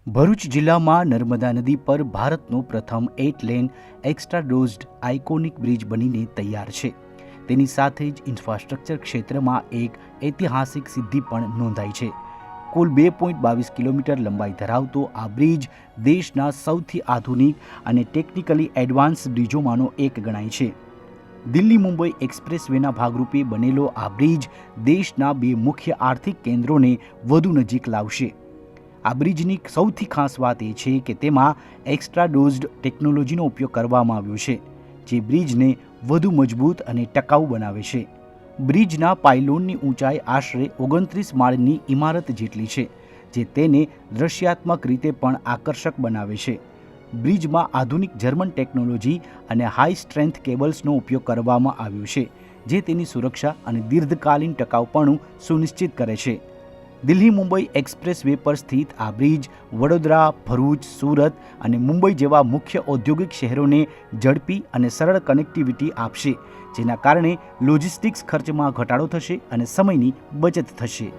ભરૂચ જિલ્લામાં નર્મદા નદી પર ભારતનો પ્રથમ 8 લેન એક્સ્ટ્રા ડોઝડ આઇકોનિક બ્રિજ બનીને તૈયાર છે। તેની સાથે જ ઇન્ફ્રાસ્ટ્રક્ચર ક્ષેત્રમાં એક ઐતિહાસિક સિદ્ધિ પણ નોંધાઈ છે। કુલ 2.22 કિલોમીટર લંબાઈ ધરાવતો આ બ્રિજ દેશના સૌથી આધુનિક અને ટેકનિકલી એડવાન્સ બ્રિજોમાંનો એક ગણાય છે। દિલ્હી મુંબઈ એક્સપ્રેસવેના ભાગરૂપે બનેલો આ બ્રિજ દેશના બે મુખ્ય આર્થિક કેન્દ્રોને વધુ નજીક લાવશે। આ બ્રિજની સૌથી ખાસ વાત એ છે કે તેમાં એક્સ્ટ્રા ડોઝડ ટેકનોલોજીનો ઉપયોગ કરવામાં આવ્યો છે, જે બ્રિજને વધુ મજબૂત અને ટકાઉ બનાવે છે। બ્રિજના પાયલોનની ઊંચાઈ આશરે 29 માળની ઇમારત જેટલી છે, જે તેને દૃશ્યાત્મક રીતે પણ આકર્ષક બનાવે છે। બ્રિજમાં આધુનિક જર્મન ટેકનોલોજી અને હાઈ સ્ટ્રેન્થ કેબલ્સનો ઉપયોગ કરવામાં આવ્યો છે, જે તેની સુરક્ષા અને દીર્ઘકાલીન ટકાઉપણું સુનિશ્ચિત કરે છે। દિલ્હી મુંબઈ એક્સપ્રેસવે પર સ્થિત આ બ્રિજ વડોદરા, ભરૂચ, સુરત અને મુંબઈ જેવા મુખ્ય ઔદ્યોગિક શહેરોને ઝડપી અને સરળ કનેક્ટિવિટી આપશે, જેના કારણે લોજિસ્ટિક્સ ખર્ચમાં ઘટાડો થશે અને સમયની બચત થશે।